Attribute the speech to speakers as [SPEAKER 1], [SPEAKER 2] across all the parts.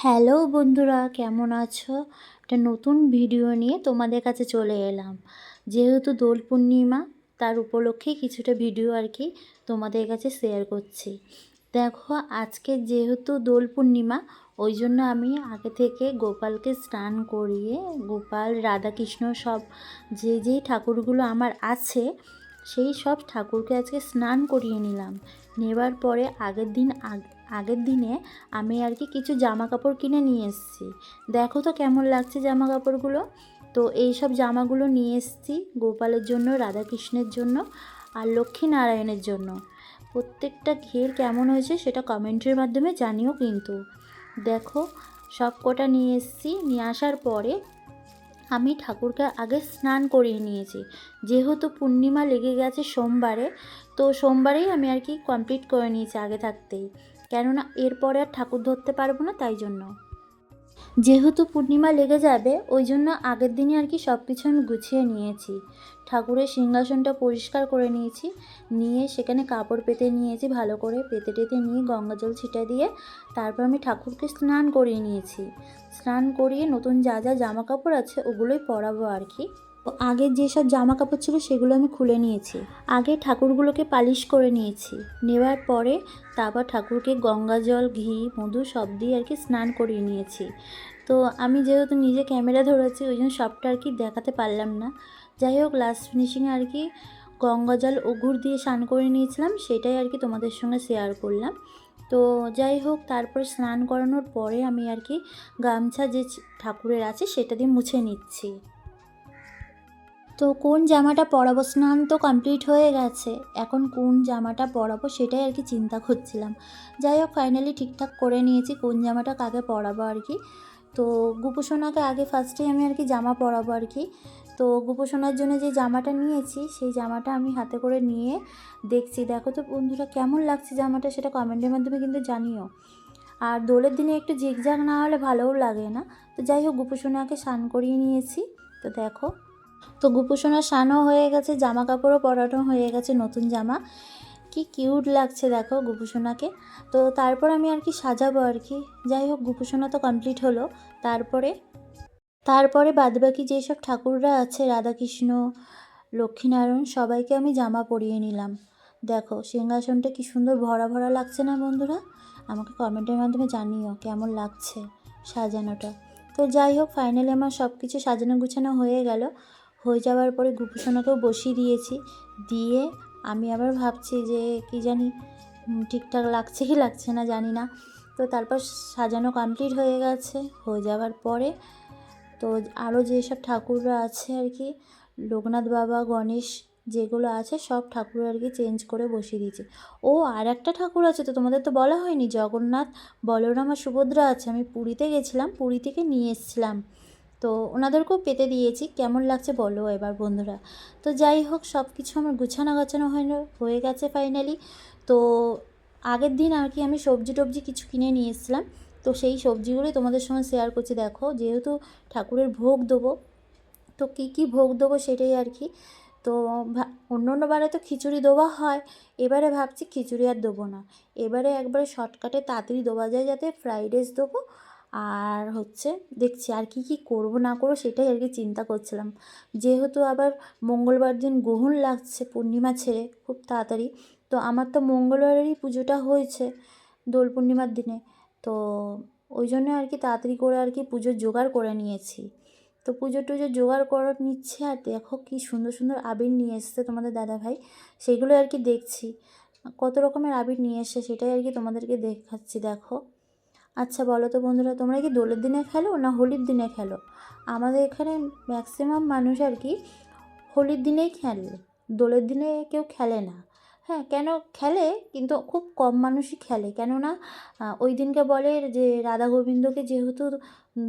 [SPEAKER 1] Hello বন্ধুরা, কেমন আছো? একটা নতুন ভিডিও নিয়ে তোমাদের কাছে চলে এলাম। যেহেতু দোল পূর্ণিমা, তার উপলক্ষে কিছুটা ভিডিও আর কি তোমাদের কাছে শেয়ার করছি। দেখো, আজকে যেহেতু দোল পূর্ণিমা, ওই জন্য আমি আগে থেকে গোপালকে স্নান করিয়ে, গোপাল রাধাকৃষ্ণ সব যেই ঠাকুরগুলো আমার আছে সেই সব ঠাকুরকে আজকে স্নান করিয়ে নিলাম। নেবার পরে আগের দিনে আমি আর কি কিছু জামা কাপড় কিনে নিয়ে এসেছি। দেখো তো কেমন লাগছে জামা কাপড়গুলো। তো এই সব জামাগুলো নিয়ে এসেছি গোপালের জন্য, রাধাকৃষ্ণের জন্য আর লক্ষ্মীনারায়ণের জন্য। প্রত্যেকটা ঘের কেমন হয়েছে সেটা কমেন্টের মাধ্যমে জানিও কিন্তু। দেখো, সব কটা নিয়ে এসেছি। নিয়ে আসার পরে আমি ঠাকুরকে আগে স্নান করিয়ে নিয়েছি। যেহেতু পূর্ণিমা লেগে গেছে সোমবারে, তো সোমবারেই আমি আর কি কমপ্লিট করে নিয়েছি আগে থাকতেই, কেননা এরপরে আর ঠাকুর ধরতে পারবো না, তাই জন্য। যেহেতু পূর্ণিমা লেগে যাবে, ওই জন্য আগের দিনই আর কি সব কিছু আমি গুছিয়ে নিয়েছি। ঠাকুরের সিংহাসনটা পরিষ্কার করে নিয়েছি, নিয়ে সেখানে কাপড় পেতে নিয়েছি, ভালো করে পেতে টেতে নিয়ে গঙ্গা জল ছিটা দিয়ে তারপর আমি ঠাকুরকে স্নান করিয়ে নিয়েছি। স্নান করিয়ে নতুন যা যা জামা কাপড় আছে ওগুলোই পরাবো আর কি। আগের যেসব জামা কাপড় ছিল সেগুলো আমি খুলে নিয়েছি। আগে ঠাকুরগুলোকে পালিশ করে নিয়েছি। নেওয়ার পরে তারপর ঠাকুরকে গঙ্গা জল, ঘি, মধু সব দিয়ে আর কি স্নান করিয়ে নিয়েছি। তো আমি যেহেতু নিজে ক্যামেরা ধরেছি, ওই জন্য সবটা আর কি দেখাতে পারলাম না। যাই হোক, লাস্ট ফিনিশিংয়ে আর কি গঙ্গা জল অঘুর দিয়ে স্নান করে নিয়েছিলাম, সেটাই আর কি তোমাদের সঙ্গে শেয়ার করলাম। তো যাই হোক, তারপর স্নান করানোর পরে আমি আর কি গামছা যে ঠাকুরের আছে সেটা দিয়ে মুছে নিচ্ছি। তো কোন জামাটা পরাবো, স্নান তো কমপ্লিট হয়ে গেছে, এখন কোন জামাটা পরাবো সেটাই আর কি চিন্তা করছিলাম। যাই হোক, ফাইনালি ঠিকঠাক করে নিয়েছি কোন জামাটা কাকে পরাবো আর কি। তো গুপুসোনাকে আগে ফার্স্টেই আমি আর কি জামা পরাবো আর কি। তো গুপুসোনার জন্য যে জামাটা নিয়েছি সেই জামাটা আমি হাতে করে নিয়ে দেখছি। দেখো তো বন্ধুরা কেমন লাগছে জামাটা, সেটা কমেন্টের মাধ্যমে কিন্তু জানিও। আর দোলের দিনে একটু ঝিকঝাক না হলে ভালোও লাগে না। তো যাই হোক, গুপুসোনাকে স্নান করিয়ে নিয়েছি। তো দেখো, তো গুপুসোনার স্নানও হয়ে গেছে, জামা কাপড়ও পরানো হয়ে গেছে, নতুন জামা। কি কিউট লাগছে দেখো গুপুসোনাকে। তো তারপর আমি আর কি সাজাবো আর কি। যাই হোক, গুপুসোনা তো কমপ্লিট হলো। তারপরে তারপরে বাদবাকি যেসব ঠাকুররা আছে, রাধাকৃষ্ণ, লক্ষ্মীনারায়ণ, সবাইকে আমি জামা পরিয়ে নিলাম। দেখো সিংহাসনটা কি সুন্দর ভরা ভরা লাগছে না বন্ধুরা? আমাকে কমেন্টের মাধ্যমে জানিও কেমন লাগছে সাজানোটা। তো যাই হোক, ফাইনালি আমার সব কিছু সাজানো গুছানো হয়ে গেল। হয়ে যাওয়ার পরে গুপুসোনাকেও বসিয়ে দিয়েছি। দিয়ে আমি আবার ভাবছি যে কি জানি ঠিকঠাক লাগছে কি লাগছে না জানি না। তো তারপর সাজানো কমপ্লিট হয়ে গেছে। হয়ে যাওয়ার পরে তো আরও যেসব ঠাকুররা আছে আর কি, লোকনাথ বাবা, গণেশ যেগুলো আছে সব ঠাকুর আর কি চেঞ্জ করে বসিয়ে দিয়েছে। ও আর একটা ঠাকুর আছে, তো তোমাদের তো বলা হয়নি, জগন্নাথ, বলরাম আর সুভদ্রা আছে। আমি পুরীতে গেছিলাম, পুরী থেকে নিয়ে এসেছিলাম, তো ওনাদেরকেও পেতে দিয়েছি। কেমন লাগছে বলো এবার বন্ধুরা। তো যাই হোক, সব কিছু আমার গোছানো হয়ে গেছে ফাইনালি। তো আগের দিন আর কি আমি সবজি টবজি কিছু কিনে নিয়ে এসেছিলাম, তো সেই সবজিগুলোই তোমাদের সঙ্গে শেয়ার করছি। দেখো, যেহেতু ঠাকুরের ভোগ দেবো, তো কী কী ভোগ দেবো সেটাই আর কি। তো অন্য অন্য বারে তো খিচুড়ি দেওয়া হয়, এবারে ভাবছি খিচুড়ি আর দেবো না। এবারে একবারে শর্টকাটে তাড়াতাড়ি দেওয়া যায় যাতে ফ্রাইড রাইস দেবো। আর হচ্ছে দেখছি আর কি কি করব না করবো সেটাই আর কি চিন্তা করছিলাম। যেহেতু আবার মঙ্গলবার দিন গ্রহণ লাগছে পূর্ণিমা ছেড়ে খুব তাড়াতাড়ি। তো আমার তো মঙ্গলবারেরই পুজোটা হয়েছে দোল পূর্ণিমার দিনে। তো ওই জন্য আর কি তাড়াতাড়ি করে আর কি পুজোর জোগাড় করে নিয়েছি। তো পুজো টুজো জোগাড় করে নিচ্ছে। আর দেখো কি সুন্দর সুন্দর আবির নিয়ে এসছে তোমাদের দাদাভাই, সেগুলো আর কি দেখছি কত রকমের আবির নিয়ে এসছে, সেটাই আর কি তোমাদেরকে দেখাচ্ছি। দেখো, আচ্ছা বলো তো বন্ধুরা, তোমরা কি দোলের দিনে খেলো না হোলির দিনে খেলো? আমাদের এখানে ম্যাক্সিমাম মানুষ আর কি হোলির দিনেই খেলে, দোলের দিনে কেউ খেলে না। হ্যাঁ, কেন খেলে কিন্তু খুব কম মানুষই খেলে, কেননা ওই দিনকে বলে যে রাধা গোবিন্দকে যেহেতু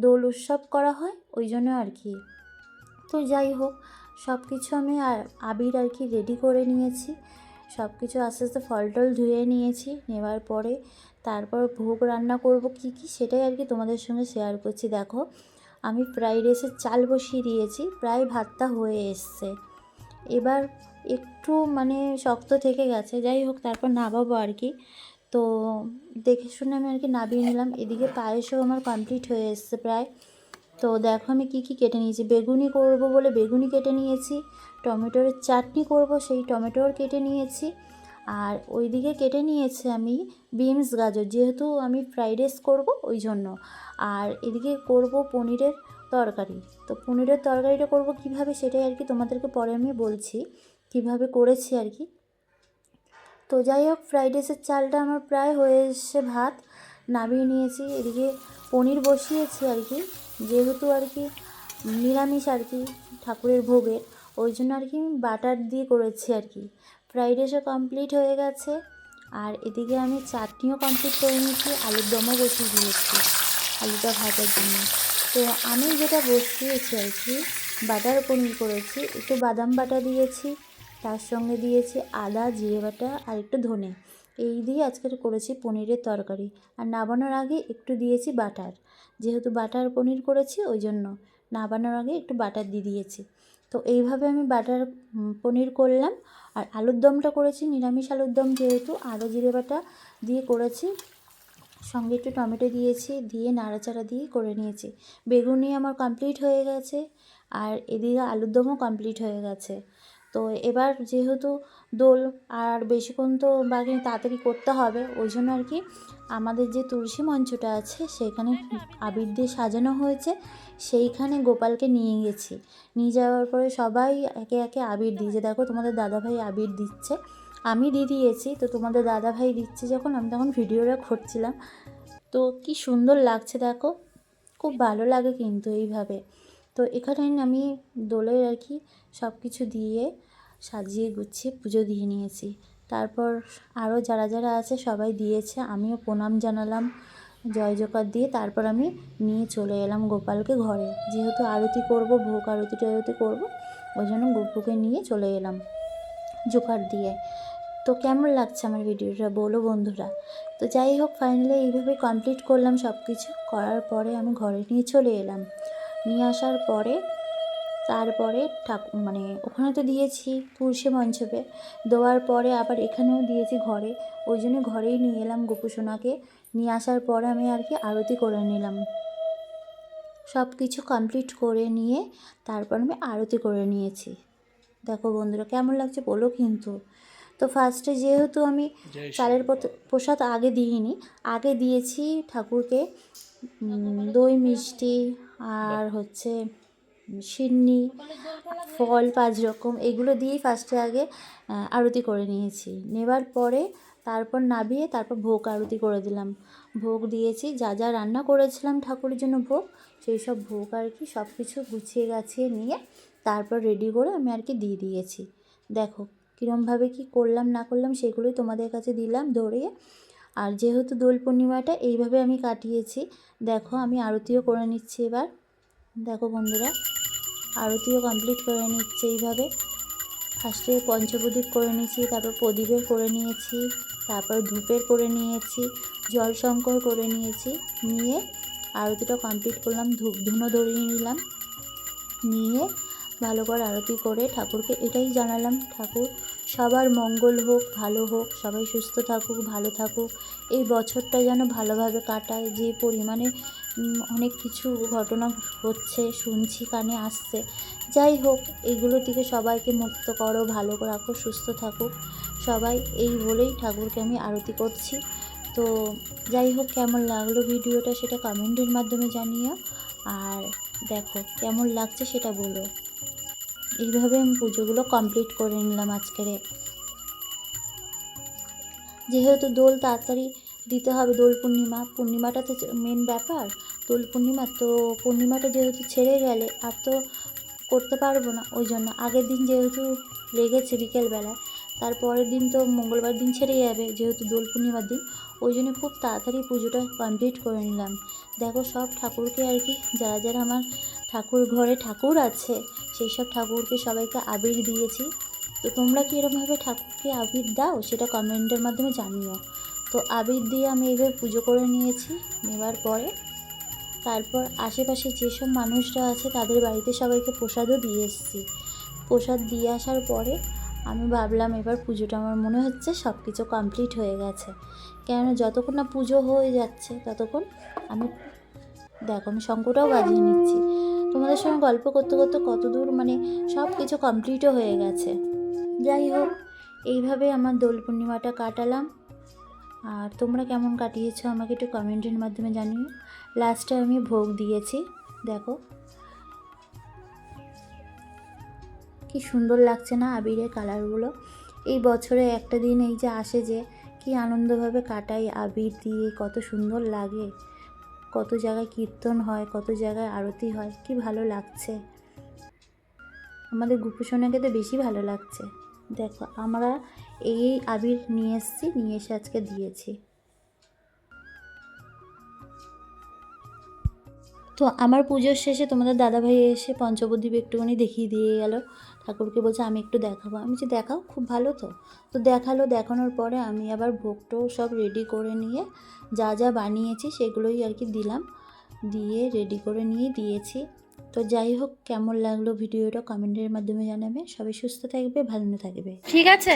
[SPEAKER 1] দোল উৎসব করা হয়, ওই জন্য আর কি। তো যাই হোক, সব কিছু আমি আবির আর কি রেডি করে নিয়েছি। সব কিছু আস্তে আস্তে ফল টল ধুয়ে নিয়েছি। নেওয়ার পরে তারপর ভোগ রান্না করব কি কি সেটাই আর কি তোমাদের সঙ্গে শেয়ার করছি। দেখো, আমি ফ্রাইড রাইসের চাল বসিয়ে দিয়েছি, প্রায় ভাতটা হয়ে এসছে। এবার একটু মানে শক্ত থেকে গেছে, যাই হোক তারপর নামাবো আর কি। তো দেখে শুনে আমি আর কি নাবিয়ে নিলাম। এদিকে পায়েসও আমার কমপ্লিট হয়ে এসছে প্রায়। তো দেখো আমি কি কি কেটে নিয়েছি। বেগুনি করব বলে বেগুনি কেটে নিয়েছি, টমেটোর চাটনি করব সেই টমেটোর কেটে নিয়েছি, আর ওইদিকে কেটে নিয়েছি আমি বিনস গাজর, যেহেতু আমি ফ্রাইড রাইস করবো ওই জন্য। আর এদিকে করব পনিরের তরকারি। তো পনিরের তরকারিটা করব কিভাবে সেটাই আর কি তোমাদেরকে পরে আমি বলছি কিভাবে করেছি আর কি। তো যাই হোক, ফ্রাইড রাইসের চালটা আমার প্রায় হয়ে এসছে, ভাত নামিয়ে নিয়েছি। এদিকে পনির বসিয়েছি আর কি, যেহেতু আর কি নিরামিষ আর কি ঠাকুরের ভোগের, ওই জন্য আর কি আমি বাটার দিয়ে করেছি আর কি। ফ্রাইড রাইসও কমপ্লিট হয়ে গেছে, আর এদিকে আমি চাটনিও কমপ্লিট করে নিয়েছি, আলুর দমও বসিয়ে দিয়েছি আলুটা ভাজার জন্য। তো আমি যেটা বসিয়েছি আর কি বাটার পনির করেছি, একটু বাদাম বাটা দিয়েছি, তার সঙ্গে দিয়েছি আদা জিরে বাটা আর একটু ধনে, এই দিয়ে আজকের করেছি পনিরের তরকারি। আর নাবানোর আগে একটু দিয়েছি বাটার, যেহেতু বাটার পনির করেছি ওই জন্য নাবানোর আগে একটু বাটার দিয়ে দিয়েছি। তো এইভাবে আমি বাটার পনির করলাম। আর আলুর দমটা করেছি নিরামিষ আলুর দম, যেহেতু আদা জিরে বাটা দিয়ে করেছি, সঙ্গে একটু টমেটো দিয়েছি, দিয়ে নাড়াচাড়া দিয়ে করে নিয়েছি। বেগুনি আমার কমপ্লিট হয়ে গেছে, আর এদিকে আলুর দমও কমপ্লিট হয়ে গেছে। তো এবার যেহেতু দোল আর বেশিক্ষণ তো বাকি, তাড়াতাড়ি করতে হবে, ওই জন্য আর কি আমাদের যে তুলসী মঞ্চটা আছে সেখানে আবির দিয়ে সাজানো হয়েছে, সেইখানে গোপালকে নিয়ে গেছি। নিয়ে যাওয়ার পরে সবাই একে একে আবির দিয়েছে। দেখো তোমাদের দাদাভাই আবির দিচ্ছে, আমি দিয়ে দিয়েছি। তো তোমাদের দাদাভাই দিচ্ছে যখন, আমি তখন ভিডিওটা করছিলাম। তো কি সুন্দর লাগছে দেখো, খুব ভালো লাগে কিন্তু এইভাবে। তো এখানে আমি দোলের আর কি সব কিছু দিয়ে সাজিয়ে গুছিয়ে পুজো দিয়ে নিয়েছি। তারপর আরও যারা যারা আছে সবাই দিয়েছে, আমিও প্রণাম জানালাম জয় জোকার দিয়ে। তারপর আমি নিয়ে চলে এলাম গোপালকে ঘরে, যেহেতু আরতি করব, ভোগ আরতি টারতি করবো, ওই জন্য গোপুকে নিয়ে চলে এলাম জোকার দিয়ে। তো কেমন লাগছে আমার ভিডিওটা বলো বন্ধুরা। তো যাই হোক, ফাইনালি এইভাবে কমপ্লিট করলাম সব কিছু। করার পরে আমি ঘরে নিয়ে চলে এলাম। নিয়ে আসার পরে তারপরে মানে ওখানে তো দিয়েছি তুলসী মঞ্চপে, দেওয়ার পরে আবার এখানেও দিয়েছি ঘরে, ওই জন্য ঘরেই নিয়ে এলাম গোপুসোনাকে। নিয়ে আসার পরে আমি আর কি আরতি করে নিলাম। সব কিছু কমপ্লিট করে নিয়ে তারপর আমি আরতি করে নিয়েছি। দেখো বন্ধুরা কেমন লাগছে বলো কিন্তু। তো ফার্স্টে যেহেতু আমি চালের প্রসাদ আগে দিইনি, আগে দিয়েছি ঠাকুরকে দই মিষ্টি আর হচ্ছে সিন্নি ফল 5 রকম, এগুলো দিয়েই ফার্স্টে আগে আরতি করে নিয়েছি। নেবার পরে তারপর নাবিয়ে তারপর ভোগ আরতি করে দিলাম। ভোগ দিয়েছি, যা যা রান্না করেছিলাম ঠাকুরের জন্য ভোগ, সেই সব ভোগ আর কি সব কিছু গুছিয়ে গাছিয়ে নিয়ে তারপর রেডি করে আমি আর কি দিয়ে দিয়েছি। দেখো কীরমভাবে কি করলাম না করলাম সেগুলোই তোমাদের কাছে দিলাম ধরিয়ে। আর যেহেতু দোল পূর্ণিমাটা এইভাবে আমি কাটিয়েছি। দেখো আমি আরতিও করে নিচ্ছি এবার। দেখো বন্ধুরা আরতিও কমপ্লিট করে নিচ্ছে এইভাবে। ফার্স্টে পঞ্চপ্রদীপ করে নিয়েছি, তারপর প্রদীপের করে নিয়েছি, তারপর ধূপের করে নিয়েছি, জলশঙ্কর করে নিয়েছি। নিয়ে আরতিটা কমপ্লিট করলাম, ধূপ ধুনো ধরিয়ে নিলাম। নিয়ে ভালো করে আরতি করে ঠাকুরকে এটাই জানালাম, ঠাকুর সবার মঙ্গল হোক, ভালো হোক, সবাই সুস্থ থাকুক, ভালো থাকুক, এই বছরটা যেন ভালোভাবে কাটায়। যে পরিমাণে অনেক কিছু ঘটনা হচ্ছে, শুনছি, কানে আসছে, যাই হোক এগুলো থেকে সবাইকে মুক্ত করো, ভালো রাখো, সুস্থ থাকুক সবাই, এই বলেই ঠাকুরকে আমি আরতি করছি। তো যাই হোক কেমন লাগলো ভিডিওটা সেটা কমেন্টের মাধ্যমে জানিও, আর দেখো কেমন লাগছে সেটা বলো। এইভাবে আমি পুজোগুলো কমপ্লিট করে নিলাম আজকেরে। যেহেতু দোল তাড়াতাড়ি দিতে হবে, দোল পূর্ণিমাটা তো মেন ব্যাপার, দোল পূর্ণিমা, তো পূর্ণিমাটা যেহেতু ছেড়ে গেলে আর তো করতে পারবো না, ওই জন্য আগের দিন যেহেতু লেগেছে বিকেলবেলায়, তারপরের দিন তো মঙ্গলবার দিন ছেড়ে যাবে যেহেতু দোল পূর্ণিমার দিন, ওই জন্য খুব তাড়াতাড়ি পুজোটা কমপ্লিট করে নিলাম। দেখো সব ঠাকুরকে আর কি যারা যারা আমার ঠাকুর ঘরে ঠাকুর আছে সেই সব ঠাকুরকে সবাইকে আবির দিয়েছি। তো তোমরা কি এরকমভাবে ঠাকুরকে আবির দাও সেটা কমেন্টের মাধ্যমে জানিও। তো আবির দিয়ে আমি এইভাবে পুজো করে নিয়েছি। নেওয়ার পরে তারপর আশেপাশে যেসব মানুষরা আছে তাদের বাড়িতে সবাইকে প্রসাদও দিয়ে এসেছি। প্রসাদ দিয়ে আসার পরে আমি ভাবলাম এবার পুজোটা আমার মনে হচ্ছে সব কিছু কমপ্লিট হয়ে গেছে, কেননা যতক্ষণ না পুজো হয়ে যাচ্ছে ততক্ষণ আমি দেখো আমি শঙ্খটাও বাজিয়ে নিচ্ছি। তোমাদের সঙ্গে গল্প করতে করতে কত দূর মানে সব কিছু কমপ্লিটও হয়ে গেছে। যাই হোক, এইভাবে আমার দোল পূর্ণিমাটা কাটালাম। আর তোমরা কেমন কাটিয়েছো আমাকে একটু কমেন্টের মাধ্যমে জানিও। লাস্টে আমি ভোগ দিয়েছি, দেখো কি সুন্দর লাগছে না আবিরের কালারগুলো। এই বছরে একটা দিন এই যে আসে যে কি আনন্দভাবে কাটাই আবির দিয়ে, কত সুন্দর লাগে। কত জায়গায় কীর্তন হয়, কত জায়গায় আরতি হয়, কি ভালো লাগছে। আমাদের গোপুসোনাকে তো বেশি ভালো লাগছে। দেখো আমরা এই আবির নিয়ে এসেছি, নিয়ে এসে আজকে দিয়েছি। তো আমার পুজোর শেষে তোমাদের দাদাভাই এসে পঞ্চপ্রদীপ একটুখানি দেখিয়ে দিয়ে গেল। ঠাকুরকে বলছে আমি একটু দেখাবো। আমি যে দেখাও, খুব ভালো। তো তো দেখালো। দেখানোর পরে আমি আবার ভোগটাও সব রেডি করে নিয়ে যা যা বানিয়েছি সেগুলোই আর কি দিলাম, দিয়ে রেডি করে নিয়ে দিয়েছি। তো যাই হোক, কেমন লাগলো ভিডিওটা কমেন্টের মাধ্যমে জানাবে। সবাই সুস্থ থাকবে, ভালো থাকবে। ঠিক আছে,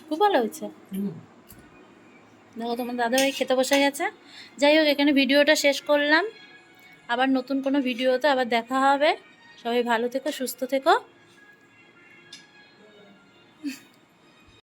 [SPEAKER 1] খুব ভালো হয়েছে। দেখো তোমার দাদাভাই খেতে বসে গেছে। যাই হোক, এখানে ভিডিওটা শেষ করলাম। আবার নতুন কোনো ভিডিওতে আবার দেখা হবে। সবাই ভালো থেকো, সুস্থ থেকো।